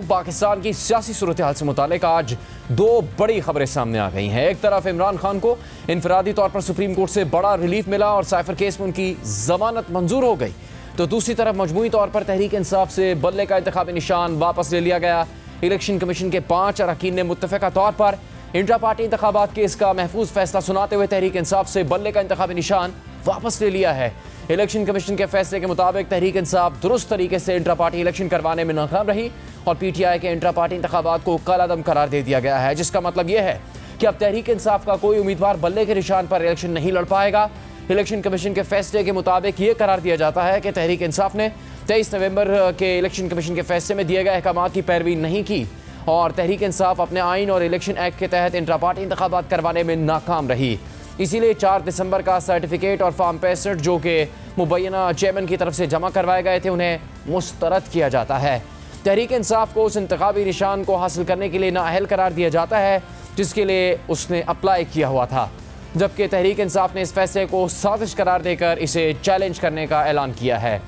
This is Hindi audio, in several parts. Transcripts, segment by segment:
पाकिस्तान की सियासी सूरत हाल से मुतालिक आज दो बड़ी खबरें सामने आ गई हैं। एक तरफ इमरान खान को इनफरादी तौर पर सुप्रीम कोर्ट से बड़ा रिलीफ मिला और साइफर केस में उनकी जमानत मंजूर हो गई, तो दूसरी तरफ मजमूई तौर पर तहरीक इंसाफ से बल्ले का इंतखाबी निशान वापस ले लिया गया। इलेक्शन कमीशन के 5 अरकान ने मुत्तफ़िका तौर पर इंट्रा पार्टी इंतखाबात केस का महफूज फैसला सुनाते हुए तहरीक इंसाफ से बल्ले का इंतखाबी निशान वापस ले लिया है। इलेक्शन कमीशन के फैसले के मुताबिक तहरीक इंसाफ दुरुस्त तरीके से इंट्रा पार्टी इलेक्शन करवाने में नाकाम रही और पीटीआई के इंट्रा पार्टी इंतखाबात को कलादम करार दे दिया गया है, जिसका मतलब यह है कि अब तहरीक इंसाफ का कोई उम्मीदवार बल्ले के निशान पर इलेक्शन नहीं लड़ पाएगा। इलेक्शन कमीशन के फैसले के मुताबिक यह करार दिया जाता है कि तहरीक इंसाफ ने 23 नवंबर के इलेक्शन कमीशन के फैसले में दिए गए अहकाम की पैरवी नहीं की और तहरीक इंसाफ अपने आइन और इलेक्शन एक्ट के तहत इंट्रा पार्टी इंतखाबात करवाने में नाकाम रही। इसीलिए 4 दिसंबर का सर्टिफिकेट और फॉर्म 65 जो कि मुबैना चेयरमैन की तरफ से जमा करवाए गए थे उन्हें मुस्तरद किया जाता है। तहरीक इंसाफ को उस इंतखाबी निशान को हासिल करने के लिए नाअहल करार दिया जाता है जिसके लिए उसने अप्लाई किया हुआ था, जबकि तहरीक इंसाफ ने इस फैसले को साजिश करार देकर इसे चैलेंज करने का ऐलान किया है।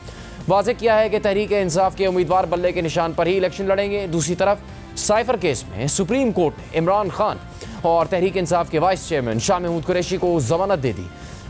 वाज़ेह किया है कि तहरीक इंसाफ के उम्मीदवार बल्ले के निशान पर ही इलेक्शन लड़ेंगे। दूसरी तरफ साइफर केस में सुप्रीम कोर्ट ने इमरान खान और तहरीक इंसाफ के वाइस चेयरमैन शाह महमूद कुरैशी को जमानत दे दी,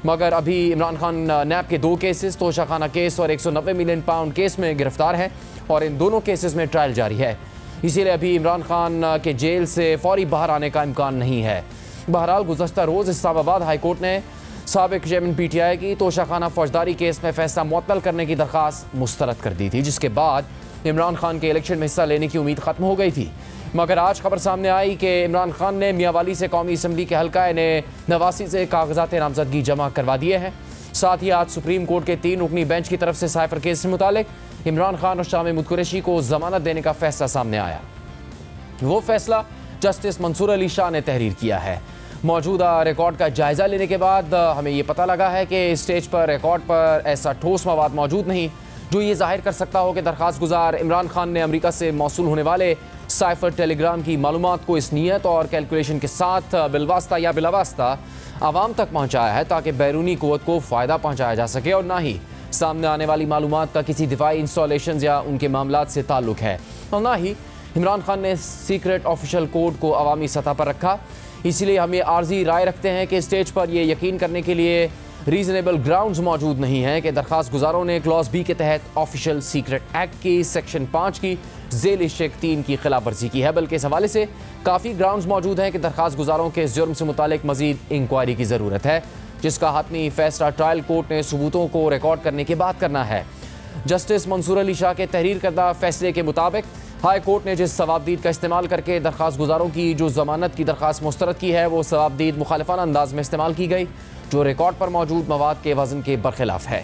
मगर अभी इमरान खान नैब के 2 केसेस तोशाखाना केस और 190 मिलियन पाउंड केस में गिरफ्तार हैं और इन दोनों केसेस में ट्रायल जारी है। इसीलिए अभी इमरान खान के जेल से फौरी बाहर आने का इम्कान नहीं है। बहरहाल गुज़श्ता रोज़ इस्लामाबाद हाई कोर्ट ने साबिक चेयरमैन पीटीआई की तोशाखाना फौजदारी केस में फैसला मुअत्तल करने की दरख्वास्त मुस्तरद कर दी थी, जिसके बाद इमरान खान के इलेक्शन में हिस्सा लेने की उम्मीद खत्म हो गई थी। मगर आज खबर सामने आई कि इमरान खान ने मियांवाली से कौमी असम्बली के हल्का नवासी से कागजात नामजदगी जमा करवा दिए हैं। साथ ही आज सुप्रीम कोर्ट के 3 रुकनी बेंच की तरफ से साइफर केस से मुतालिक इमरान खान और शाह महमूद कुरैशी को जमानत देने का फैसला सामने आया। वो फैसला जस्टिस मंसूर अली शाह ने तहरीर किया है। मौजूदा रिकॉर्ड का जायजा लेने के बाद हमें ये पता लगा है कि स्टेज पर रिकॉर्ड पर ऐसा ठोस मवाद मौजूद नहीं जो ये जाहिर कर सकता हो कि दरख्वास्त गुजार इमरान खान ने अमेरिका से मौसूल होने वाले साइफर टेलीग्राम की मालूमात को इस नीयत और कैलकुलेशन के साथ बिलवास्ता या बिलावास्ता आवाम तक पहुँचाया है ताकि बैरूनी क़ुव्वत को फ़ायदा पहुँचाया जा सके और ना ही सामने आने वाली मालूमात का किसी दिफाई इंस्टॉलेशन या उनके मामलात से ताल्लुक है और ना ही इमरान खान ने सीक्रेट ऑफिशियल कोड को अवामी सतह पर रखा। इसीलिए हम ये आर्जी राय रखते हैं कि स्टेज पर यह यकीन करने के लिए रीजनेबल ग्राउंड्स मौजूद नहीं हैं कि दरख्वास्त गुजारों ने क्लॉज बी के तहत ऑफिशियल सीक्रेट एक्ट की सेक्शन 5 की ज़ेल शेख 3 की खिलाफ वर्जी की है, बल्कि इस हवाले से काफ़ी ग्राउंड्स मौजूद हैं कि दरख्वास्त गुजारों के इस जुर्म से मुतालिक मजीद इंक्वायरी की ज़रूरत है, जिसका हतमी फैसला ट्रायल कोर्ट ने सबूतों को रिकॉर्ड करने के बाद करना है। जस्टिस मंसूर अली शाह के तहरीर करदा फैसले के मुताबिक हाई कोर्ट ने जिस सवाबदीद का इस्तेमाल करके दरख्वास्त गुजारों की जो जमानत की दरख्वास्त मुस्तरद की है वो सवाबदीद मुखालिफाना अंदाज में इस्तेमाल की गई जो रिकॉर्ड पर मौजूद मवाद के वजन के बरखिलाफ है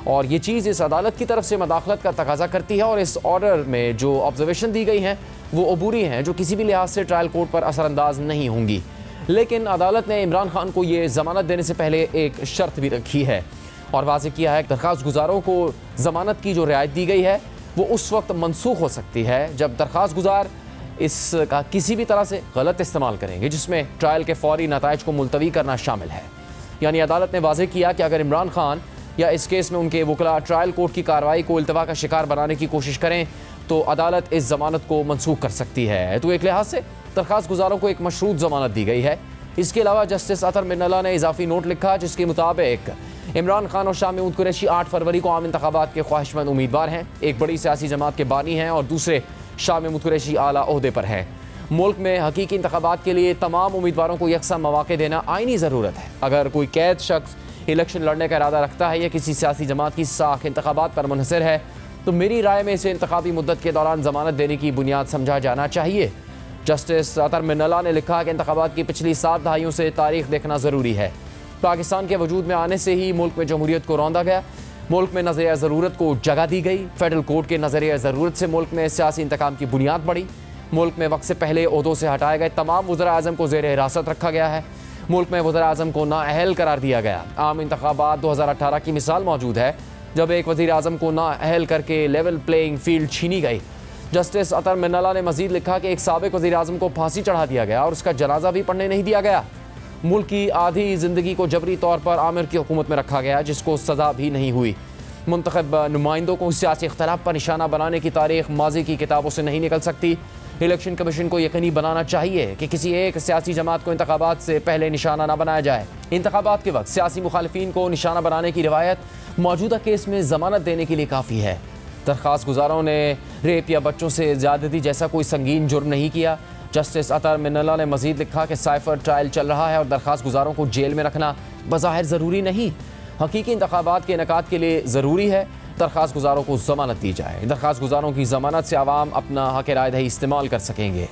और ये चीज़ इस अदालत की तरफ से मदाखलत का तकाजा करती है और इस ऑर्डर में जो ऑब्जर्वेशन दी गई हैं वो अबूरी हैं जो किसी भी लिहाज से ट्रायल कोर्ट पर असरअंदाज नहीं होंगी। लेकिन अदालत ने इमरान खान को ये जमानत देने से पहले एक शर्त भी रखी है और वाज़ेह किया है कि दरख्वास्त गुजारों को जमानत की जो रियायत दी गई है वो उस वक्त मनसूख हो सकती है जब दरख्वास्त गुजार इसका किसी भी तरह से गलत इस्तेमाल करेंगे जिसमें ट्रायल के फौरी नताइज को मुलतवी करना शामिल है। यानी अदालत ने वाज़ेह किया कि अगर इमरान खान या इस केस में उनके वकला ट्रायल कोर्ट की कार्रवाई को इल्तवा का शिकार बनाने की कोशिश करें तो अदालत इस जमानत को मनसूख कर सकती है। तो एक लिहाज से दरख्वास्त गुजारों को एक मशरूत जमानत दी गई है। इसके अलावा जस्टिस अतर मिन्नल्ला ने इजाफी नोट लिखा जिसके मुताबिक इमरान खान और शाह महमूद कुरैशी 8 फरवरी को आम इंतखाबात के ख्वाहिशमंद उम्मीदवार हैं। एक बड़ी सियासी जमात के बानी हैं और दूसरे शाह महमूद कुरैशी आला ओहदे पर हैं। मुल्क में हकीकी इंतखाबात के लिए तमाम उम्मीदवारों को यकसा मौक़े देना आइनी ज़रूरत है। अगर कोई कैद शख्स इलेक्शन लड़ने का इरादा रखता है या किसी सियासी जमात की साख इंतखाबात पर मुनहसर है तो मेरी राय में इसे इंतखाबी मुद्दत के दौरान जमानत देने की बुनियाद समझा जाना चाहिए। जस्टिस अतर मिन्नल्ला ने लिखा कि इंतखाबात की पिछली 7 दहाइयों से तारीख देखना ज़रूरी है। पाकिस्तान के वजूद में आने से ही मुल्क में जमहूरियत को रौंदा गया, मुल्क में नज़रिया ज़रूरत को जगह दी गई, फेडरल कोर्ट के नज़रिया ज़रूरत से मुल्क में सियासी इंतकाम की बुनियाद बढ़ी, मुल्क में वक्त से पहले ओहदों से हटाए गए तमाम वज़ीर आज़म को ज़ेर हिरासत रखा गया है, मुल्क में वज़ीर आज़म को नाअहल करार दिया गया। आम इंतखाबात 2018 की मिसाल मौजूद है जब एक वज़ीर आज़म को नाअहल करके लेवल प्लेइंग फील्ड छीनी गई। जस्टिस अतर मिन्नल्ला ने मजीद लिखा कि एक साबिक वज़ीर आज़म को फांसी चढ़ा दिया गया और उसका जनाजा भी पढ़ने नहीं दिया गया। मुल्क की आधी ज़िंदगी को जबरी तौर पर आमिर की हुकूमत में रखा गया जिसको सज़ा भी नहीं हुई। मुंतखब नुमाइंदों को सियासी इख्तलाफ पर निशाना बनाने की तारीख माजी की किताबों से नहीं निकल सकती। इलेक्शन कमीशन को यकीनी बनाना चाहिए कि किसी एक सियासी जमात को इंतखाबात से पहले निशाना न बनाया जाए। इंतखाबात के वक्त सियासी मुखालिफिन को निशाना बनाने की रिवायत मौजूदा केस में जमानत देने के लिए काफ़ी है। दरख्वास्त गुजारों ने रेप या बच्चों से ज़्यादती जैसा कोई संगीन जुर्म नहीं किया। जस्टिस अतर मिन्नल्ला ने मजीद लिखा कि साइफर ट्रायल चल रहा है और दरख्वास्त गुजारों को जेल में रखना बज़ाहिर ज़रूरी नहीं, हकीकी इंतखाबात के इनेकाद के लिए ज़रूरी है। दरख्वास्त गुजारों को ज़मानत दी जाए। दरख्वास्त गुजारों की ज़मानत से आवाम अपना हक़ राय दही इस्तेमाल कर सकेंगे।